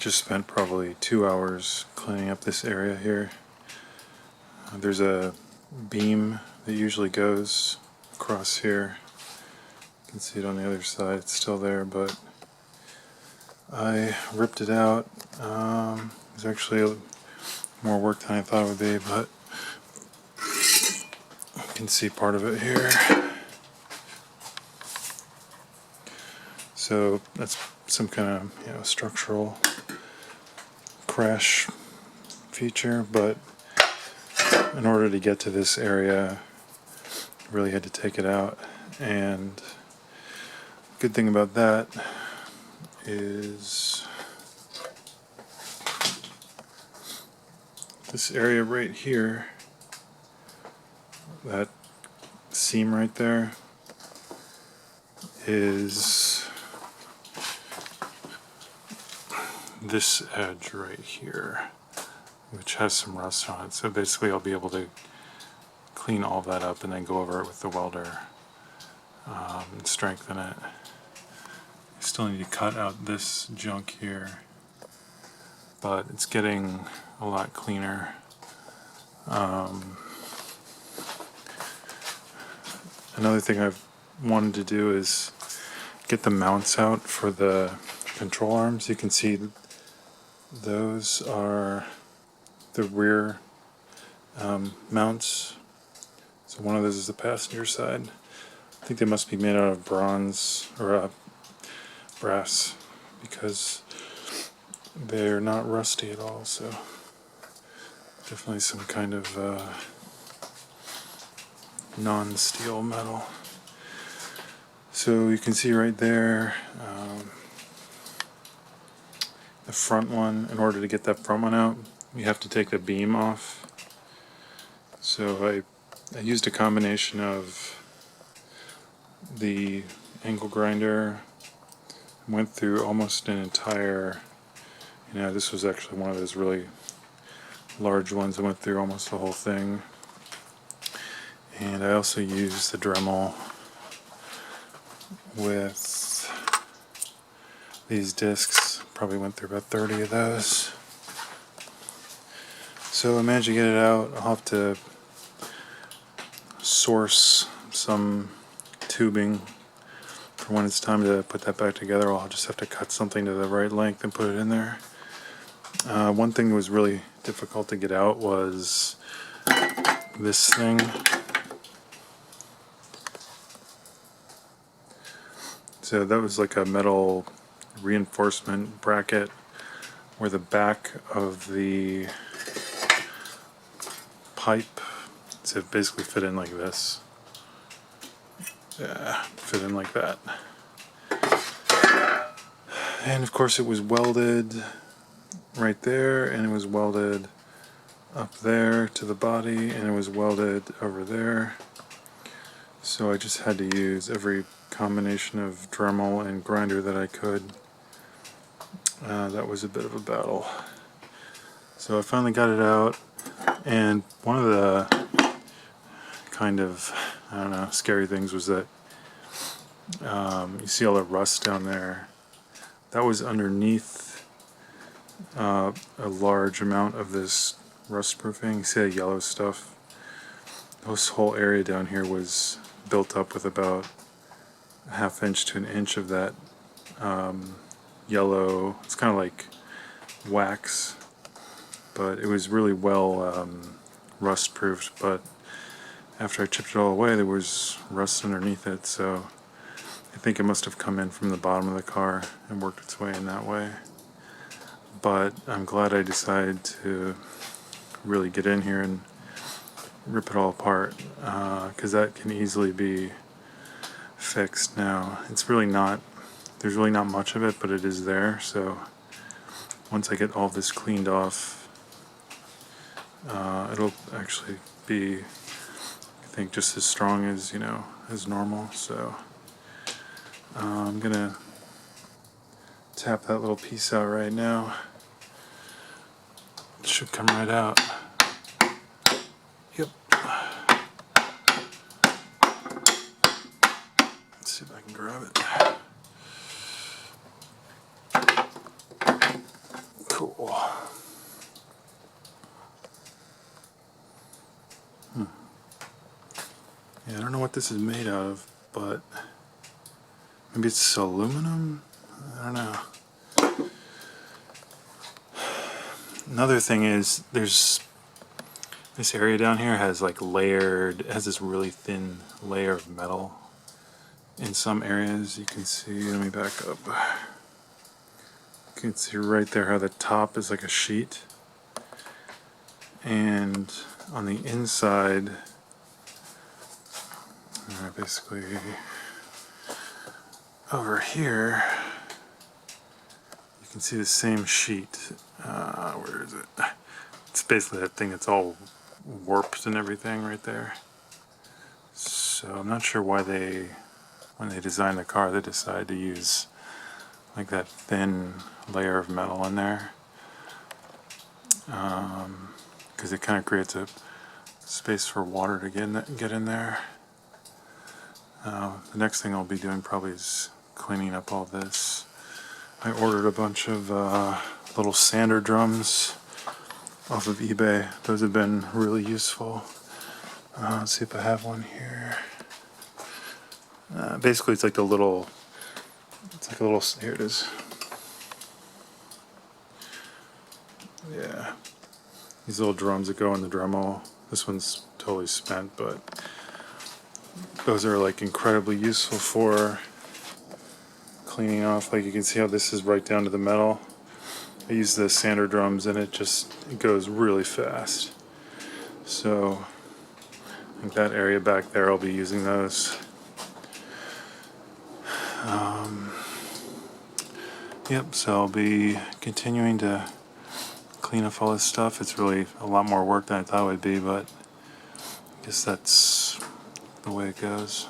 just spent probably 2 hours cleaning up this area here. There's a beam that usually goes across here. You can see it on the other side, it's still there, but I ripped it out. It was actually more work than I thought it would be, but you can see part of it here. So that's some kind of structural crash feature, but in order to get to this area, I really had to take it out. And good thing about that is this area right here, that seam right there, is this edge right here, which has some rust on it. So basically I'll be able to clean all that up and then go over it with the welder and strengthen it. I still need to cut out this junk here, but it's getting a lot cleaner. Another thing I've wanted to do is get the mounts out for the control arms. You can see those are the rear mounts. So one of those is the passenger side. I think they must be made out of bronze or brass, because they're not rusty at all. So definitely some kind of non-steel metal. So you can see right there, the front one. In order to get that front one out, you have to take the beam off. So I used a combination of the angle grinder, went through almost an entire, this was actually one of those really large ones. I went through almost the whole thing. And I also used the Dremel with these discs. Probably went through about 30 of those. So I managed to get it out. I'll have to source some tubing for when it's time to put that back together. I'll just have to cut something to the right length and put it in there. One thing that was really difficult to get out was this thing. So that was like a metal reinforcement bracket where the back of the pipe, so it basically fit in like this. Yeah, fit in like that. And of course it was welded right there, and it was welded up there to the body, and it was welded over there. So I just had to use every combination of Dremel and grinder that I could. That was a bit of a battle. So I finally got it out, and one of the kind of, scary things was that you see all the rust down there. That was underneath a large amount of this rust proofing. You see that yellow stuff? This whole area down here was built up with about a ½ inch to an inch of that yellow. It's kind of like wax, but it was really well rust proofed. But after I chipped it all away, there was rust underneath it, so I think it must have come in from the bottom of the car and worked its way in that way. But I'm glad I decided to really get in here and rip it all apart, because that can easily be fixed now. It's really not, there's really not much of it, but it is there. So once I get all this cleaned off, it'll actually be, I think, just as strong as, as normal. So I'm gonna tap that little piece out right now. It should come right out. Yep. Let's see if I can grab it. Cool. Yeah, I don't know what this is made of, but maybe it's aluminum? I don't know. Another thing is there's this area down here has like has this really thin layer of metal in some areas. You can see, let me back up. You can see right there how the top is like a sheet, and on the inside, basically over here, you can see the same sheet. Where is it? It's basically that thing that's all warped and everything right there. So I'm not sure why when they designed the car, they decided to use like that thin layer of metal in there, because it kind of creates a space for water to get in there. The next thing I'll be doing probably is cleaning up all this. I ordered a bunch of little sander drums off of eBay. Those have been really useful. Let's see if I have one here. Basically, it's like a little, here it is. Yeah. These little drums that go in the Dremel. This one's totally spent, but those are like incredibly useful for cleaning off. Like you can see how this is right down to the metal. I use the sander drums and it goes really fast. So I think that area back there, I'll be using those. Yep, so I'll be continuing to clean up all this stuff. It's really a lot more work than I thought it would be, but I guess that's the way it goes.